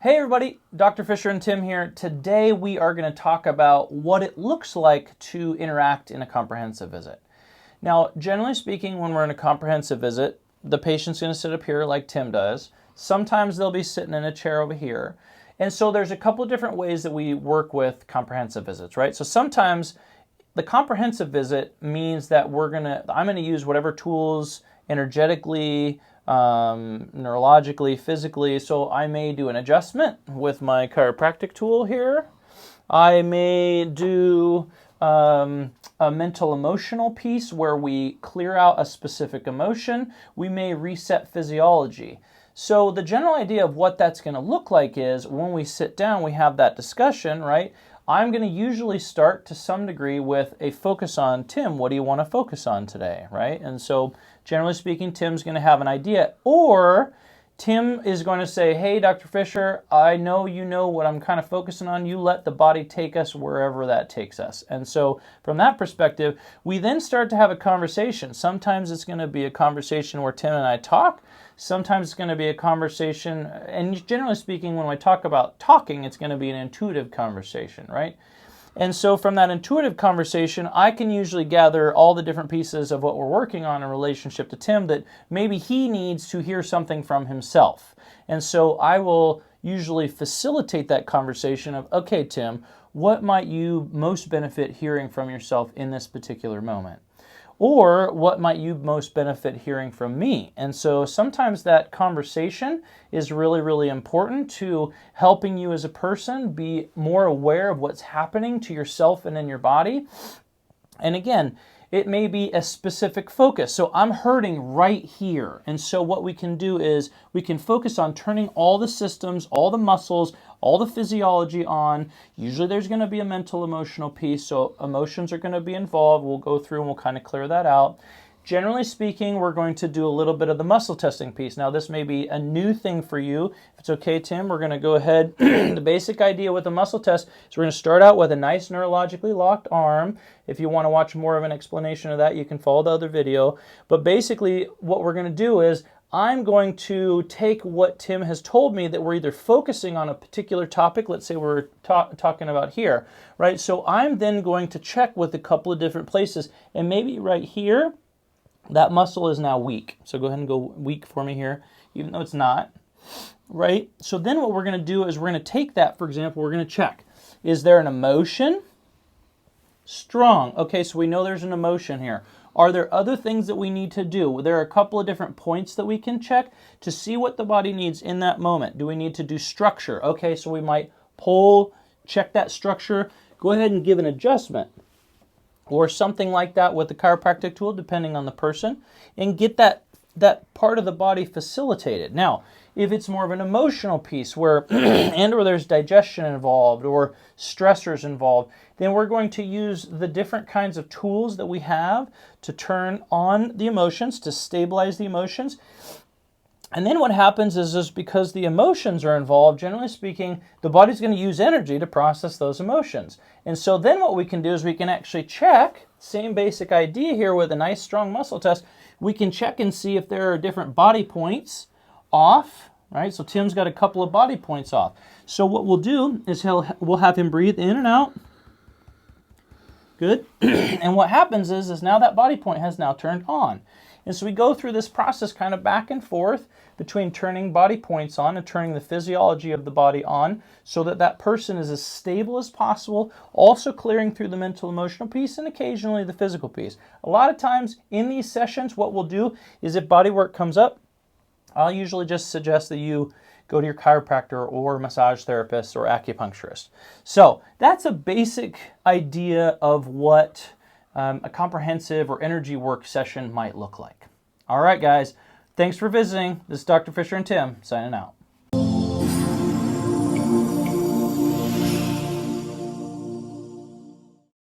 Hey everybody, Dr. Fisher and Tim here. Today we are going to talk about what it looks like to interact in a comprehensive visit. Now, generally speaking, when we're in a comprehensive visit, the patient's going to sit up here like Tim does. Sometimes they'll be sitting in a chair over here. And so there's a couple of different ways that we work with comprehensive visits, right? So sometimes the comprehensive visit means that I'm going to use whatever tools energetically, neurologically, physically. So I may do an adjustment with my chiropractic tool here. I may do a mental emotional piece where we clear out a specific emotion. We may reset physiology. So the general idea of what that's going to look like is when we sit down, we have that discussion, right? I'm going to usually start to some degree with a focus on, Tim, what do you want to focus on today, right? And so generally speaking, Tim's going to have an idea, or Tim is going to say, hey, Dr. Fisher, I know you know what I'm kind of focusing on. You let the body take us wherever that takes us. And so from that perspective, we then start to have a conversation. Sometimes it's going to be a conversation where Tim and I talk. Sometimes it's going to be a conversation, and generally speaking, when we talk about talking, it's going to be an intuitive conversation, right? And so from that intuitive conversation, I can usually gather all the different pieces of what we're working on in relationship to Tim that maybe he needs to hear something from himself. And so I will usually facilitate that conversation of, okay, Tim, what might you most benefit hearing from yourself in this particular moment? Or what might you most benefit hearing from me? And so sometimes that conversation is really, really important to helping you as a person be more aware of what's happening to yourself and in your body. And again, it may be a specific focus. So I'm hurting right here. And so what we can do is we can focus on turning all the systems, all the muscles, all the physiology on. Usually there's going to be a mental emotional piece. So emotions are going to be involved. We'll go through and we'll kind of clear that out. Generally speaking, we're going to do a little bit of the muscle testing piece. Now, this may be a new thing for you. If it's okay, Tim, we're going to go ahead. The basic idea with the muscle test is we're going to start out with a nice neurologically locked arm. If you want to watch more of an explanation of that, you can follow the other video. But basically, what we're going to do is I'm going to take what Tim has told me that we're either focusing on a particular topic, let's say we're talking about here, right? So I'm then going to check with a couple of different places, and maybe right here, that muscle is now weak. So go ahead and go weak for me here, even though it's not, right? So then what we're going to do is we're going to take that, for example, we're going to check. Is there an emotion? Strong. Okay, so we know there's an emotion here. Are there other things that we need to do? There are a couple of different points that we can check to see what the body needs in that moment. Do we need to do structure? Okay, so we might pull, check that structure, go ahead and give an adjustment or something like that with the chiropractic tool, depending on the person, and get that part of the body facilitated. Now, if it's more of an emotional piece where or there's digestion involved or stressors involved, then we're going to use the different kinds of tools that we have to turn on the emotions, to stabilize the emotions. And then what happens is because the emotions are involved, generally speaking, the body's going to use energy to process those emotions. And so then what we can do is we can actually check, same basic idea here with a nice strong muscle test, we can check and see if there are different body points off, right? So Tim's got a couple of body points off. So what we'll do is we'll have him breathe in and out. Good. And what happens is now that body point has now turned on. And so we go through this process kind of back and forth between turning body points on and turning the physiology of the body on so that that person is as stable as possible, also clearing through the mental emotional piece and occasionally the physical piece. A lot of times in these sessions, what we'll do is if body work comes up, I'll usually just suggest that you go to your chiropractor or massage therapist or acupuncturist. So that's a basic idea of what a comprehensive or energy work session might look like. All right, guys. Thanks for visiting. This is Dr. Fisher and Tim signing out.